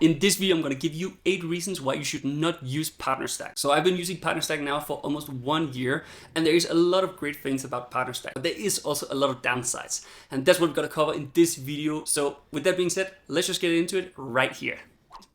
In this video, I'm going to give you 8 reasons why you should not use PartnerStack. So I've been using PartnerStack now for almost 1 year, and there is a lot of great things about PartnerStack, but there is also a lot of downsides. And that's what we're going to cover in this video. So with that being said, let's just get into it right here.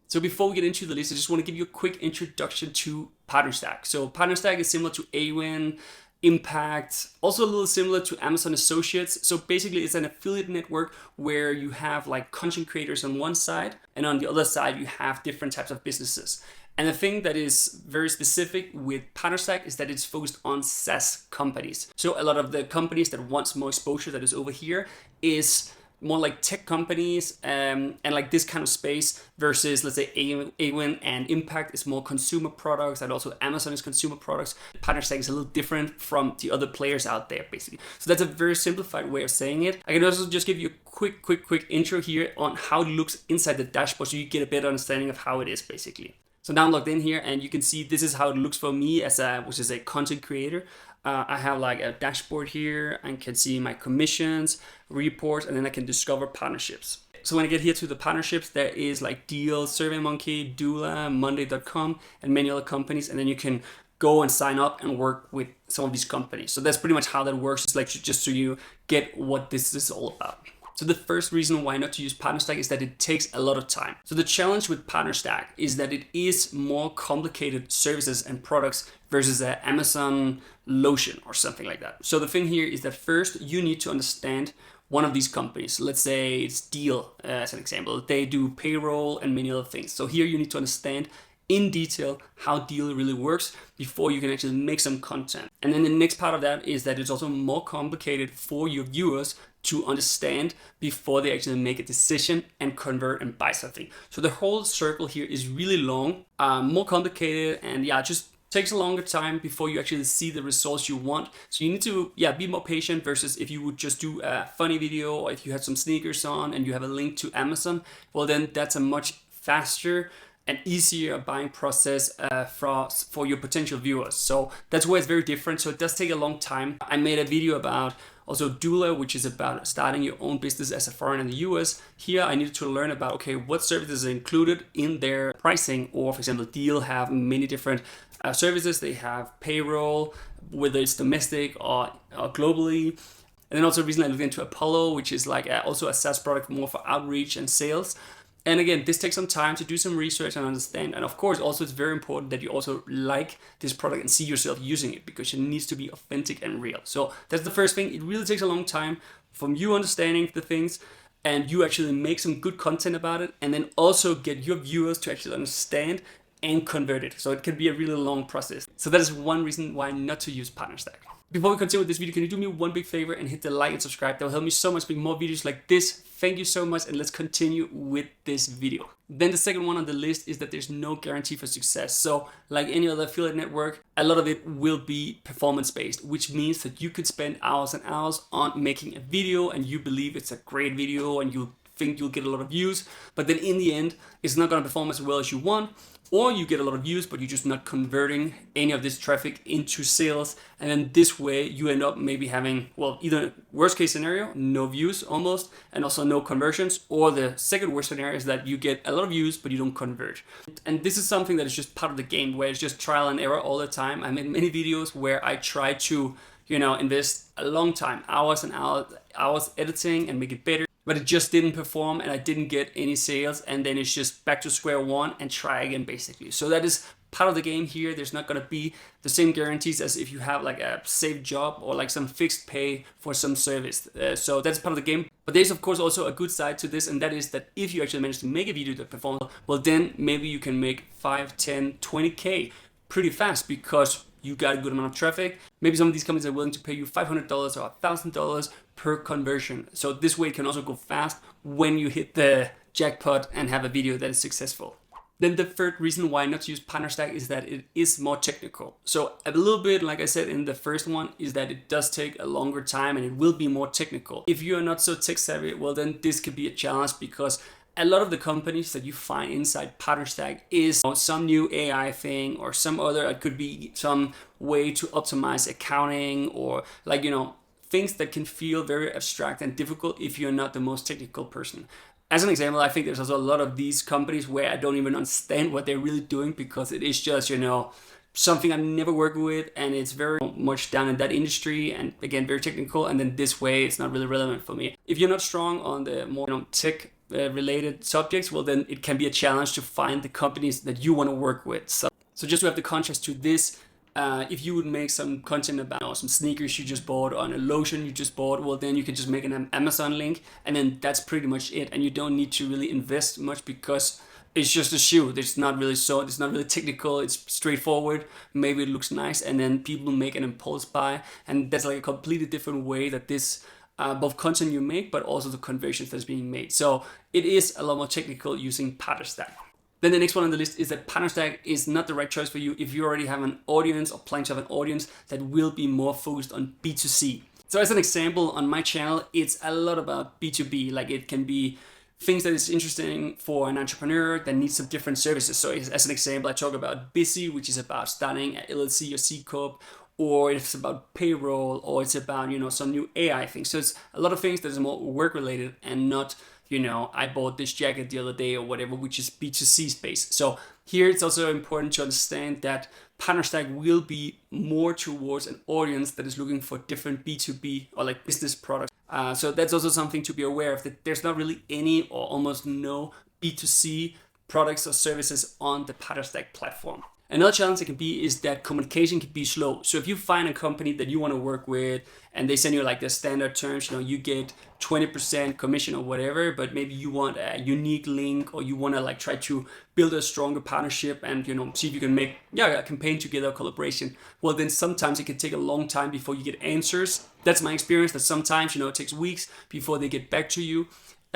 So before we get into the list, I just want to give you a quick introduction to PartnerStack. So PartnerStack is similar to Awin, Impact, also a little similar to Amazon Associates. So basically it's an affiliate network where you have like content creators on one side, and on the other side you have different types of businesses. And the thing that is very specific with PartnerStack is that it's focused on SaaS companies. So a lot of the companies that wants more exposure that is over here is more like tech companies and like this kind of space versus, let's say, Awin and Impact is more consumer products, and also Amazon is consumer products. PartnerStack is a little different from the other players out there, basically. So that's a very simplified way of saying it. I can also just give you a quick intro here on how it looks inside the dashboard so you get a better understanding of how it is, basically. So now I'm logged in here, and you can see this is how it looks for me as which is a content creator. I have like a dashboard here and can see my commissions, reports, and then I can discover partnerships. So when I get here to the partnerships, there is like Deal, SurveyMonkey, Doula, Monday.com, and many other companies. And then you can go and sign up and work with some of these companies. So that's pretty much how that works. It's like just so you get what this is all about. So the first reason why not to use PartnerStack is that it takes a lot of time. So the challenge with PartnerStack is that it is more complicated services and products versus an Amazon Lotion or something like that. So the thing here is that first you need to understand one of these companies. Let's say it's Deal as an example. They do payroll and many other things. So here you need to understand in detail how Deal really works before you can actually make some content. And then the next part of that is that it's also more complicated for your viewers to understand before they actually make a decision and convert and buy something. So the whole circle here is really long, more complicated, and just takes a longer time before you actually see the results you want. So you need to be more patient versus if you would just do a funny video, or if you had some sneakers on and you have a link to Amazon, well then that's a much faster and easier buying process for your potential viewers. So that's why it's very different. So it does take a long time. I made a video about also Doula, which is about starting your own business as a foreigner in the US. Here I needed to learn about, okay, what services are included in their pricing. Or for example, Deal have many different services. They have payroll, whether it's domestic or globally. And then also recently I looked into Apollo, which is like also a SaaS product more for outreach and sales. And again, this takes some time to do some research and understand. And of course, also it's very important that you also like this product and see yourself using it, because it needs to be authentic and real. So that's the first thing. It really takes a long time from you understanding the things and you actually make some good content about it, and then also get your viewers to actually understand and convert it. So it can be a really long process. So that is one reason why not to use PartnerStack. Before we continue with this video, can you do me one big favor and hit the like and subscribe? That will help me so much make more videos like this. Thank you so much, and let's continue with this video. Then the second one on the list is that there's no guarantee for success. So like any other affiliate network, a lot of it will be performance-based, which means that you could spend hours and hours on making a video and you believe it's a great video and you think you'll get a lot of views, but then in the end, it's not gonna perform as well as you want. Or you get a lot of views, but you're just not converting any of this traffic into sales. And then this way you end up maybe having, well, either worst case scenario, no views almost, and also no conversions. Or the second worst scenario is that you get a lot of views, but you don't convert. And this is something that is just part of the game, where it's just trial and error all the time. I made many videos where I try to, invest a long time, hours and hours editing and make it better. But it just didn't perform and I didn't get any sales, and then it's just back to square one and try again, basically. So that is part of the game here. There's not gonna be the same guarantees as if you have like a safe job or like some fixed pay for some service. So that's part of the game. But there's of course also a good side to this, and that is that if you actually manage to make a video that performs, well then maybe you can make 5, 10, 20K pretty fast because you got a good amount of traffic. Maybe some of these companies are willing to pay you $500 or $1,000 per conversion. So this way it can also go fast when you hit the jackpot and have a video that is successful. Then the third reason why not to use PartnerStack is that it is more technical. So a little bit, like I said in the first one, is that it does take a longer time and it will be more technical. If you are not so tech savvy, well then this could be a challenge, because a lot of the companies that you find inside PartnerStack is some new AI thing or some other, it could be some way to optimize accounting or like, things that can feel very abstract and difficult if you're not the most technical person. As an example, I think there's also a lot of these companies where I don't even understand what they're really doing, because it is just, something I've never worked with, and it's very much down in that industry, and again, very technical, and then this way it's not really relevant for me. If you're not strong on the more tech related subjects, well, then it can be a challenge to find the companies that you want to work with. So just to have the contrast to this, if you would make some content about some sneakers you just bought or a lotion you just bought, well, then you can just make an Amazon link, and then that's pretty much it. And you don't need to really invest much, because it's just a shoe. It's not really technical. It's straightforward. Maybe it looks nice, and then people make an impulse buy, and that's like a completely different way that this both content you make, but also the conversions that's being made. So it is a lot more technical using PartnerStack. Then the next one on the list is that PartnerStack is not the right choice for you if you already have an audience or plan to have an audience that will be more focused on B2C. So as an example, on my channel, it's a lot about B2B. Like, it can be things that is interesting for an entrepreneur that needs some different services. So as an example, I talk about Busy, which is about starting an LLC or C Corp, or it's about payroll, or it's about, some new AI things. So it's a lot of things that is more work related, and not, I bought this jacket the other day or whatever, which is B2C space. So here it's also important to understand that PartnerStack will be more towards an audience that is looking for different B2B or like business products. So that's also something to be aware of, that there's not really any or almost no B2C products or services on the PartnerStack platform. Another challenge it can be is that communication can be slow. So if you find a company that you want to work with and they send you like the standard terms, you get 20% commission or whatever, but maybe you want a unique link, or you want to like try to build a stronger partnership and, see if you can make a campaign together, collaboration. Well, then sometimes it can take a long time before you get answers. That's my experience, that sometimes, it takes weeks before they get back to you.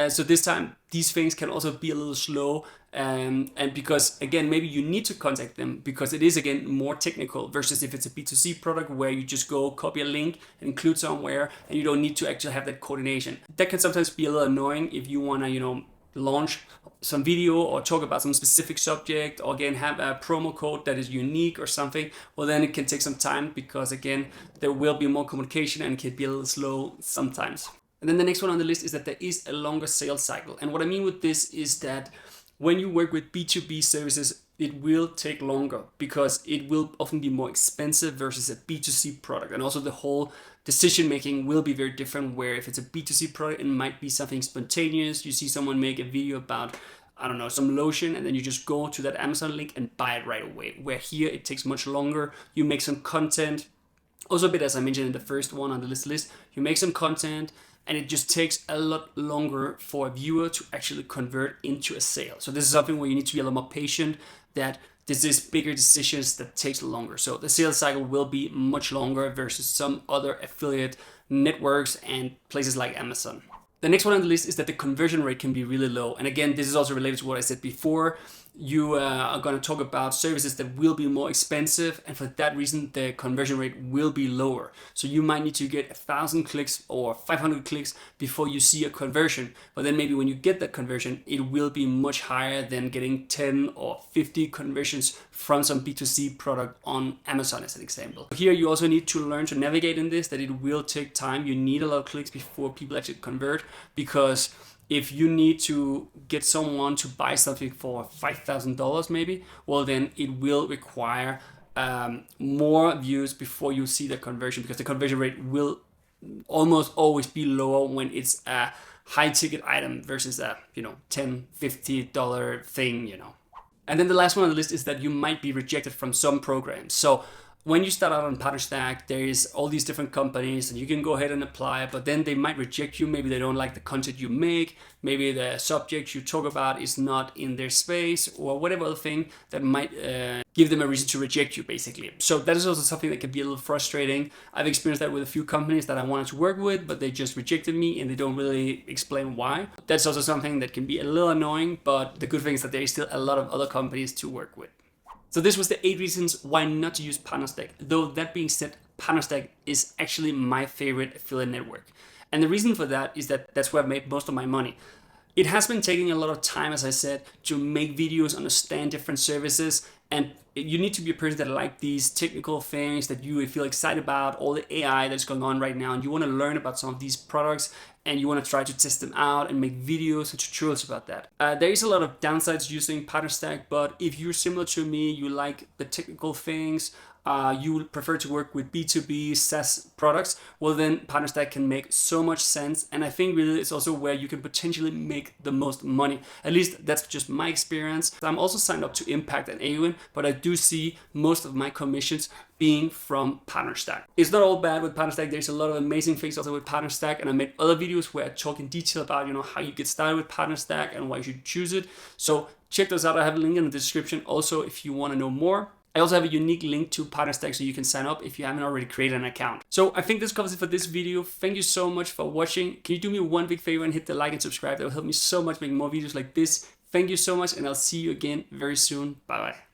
So this time, these things can also be a little slow, and because, again, maybe you need to contact them because it is, again, more technical versus if it's a B2C product where you just go copy a link and include somewhere, and you don't need to actually have that coordination. That can sometimes be a little annoying if you want to, launch some video or talk about some specific subject, or again, have a promo code that is unique or something. Well, then it can take some time because, again, there will be more communication and it can be a little slow sometimes. And then the next one on the list is that there is a longer sales cycle. And what I mean with this is that when you work with B2B services, it will take longer because it will often be more expensive versus a B2C product. And also the whole decision making will be very different, where if it's a B2C product, it might be something spontaneous. You see someone make a video about, I don't know, some lotion, and then you just go to that Amazon link and buy it right away. Where here it takes much longer. You make some content. Also a bit, as I mentioned in the first one on the list, you make some content, and it just takes a lot longer for a viewer to actually convert into a sale. So this is something where you need to be a lot more patient, that this is bigger decisions that takes longer. So the sales cycle will be much longer versus some other affiliate networks and places like Amazon. The next one on the list is that the conversion rate can be really low. And again, this is also related to what I said before. You are going to talk about services that will be more expensive, and for that reason, the conversion rate will be lower. So you might need to get 1,000 clicks or 500 clicks before you see a conversion. But then maybe when you get that conversion, it will be much higher than getting 10 or 50 conversions from some B2C product on Amazon, as an example. Here, you also need to learn to navigate in this, that it will take time. You need a lot of clicks before people actually convert, because if you need to get someone to buy something for $5,000 maybe, well, then it will require more views before you see the conversion, because the conversion rate will almost always be lower when it's a high ticket item versus a $10, $50 thing. And then the last one on the list is that you might be rejected from some programs. So when you start out on PartnerStack, there is all these different companies and you can go ahead and apply, but then they might reject you. Maybe they don't like the content you make. Maybe the subject you talk about is not in their space, or whatever other thing that might give them a reason to reject you, basically. So that is also something that can be a little frustrating. I've experienced that with a few companies that I wanted to work with, but they just rejected me and they don't really explain why. That's also something that can be a little annoying, but the good thing is that there is still a lot of other companies to work with. So this was the 8 reasons why not to use PartnerStack. Though that being said, PartnerStack is actually my favorite affiliate network. And the reason for that is that that's where I've made most of my money. It has been taking a lot of time, as I said, to make videos, understand different services, And you need to be a person that like these technical things, that you feel excited about all the AI that's going on right now, and you want to learn about some of these products, and you want to try to test them out and make videos and tutorials about that. There is a lot of downsides using PartnerStack, but if you're similar to me, you like the technical things, you would prefer to work with B2B SaaS products, well then PartnerStack can make so much sense. And I think really it's also where you can potentially make the most money. At least that's just my experience. I'm also signed up to Impact and AWIN, but I do see most of my commissions being from PartnerStack. It's not all bad with PartnerStack. There's a lot of amazing things also with PartnerStack, and I made other videos where I talk in detail about how you get started with PartnerStack and why you should choose it. So check those out. I have a link in the description also if you want to know more. I also have a unique link to PartnerStack so you can sign up if you haven't already created an account. So I think this covers it for this video. Thank you so much for watching. Can you do me one big favor and hit the like and subscribe? That will help me so much make more videos like this. Thank you so much, and I'll see you again very soon. Bye bye.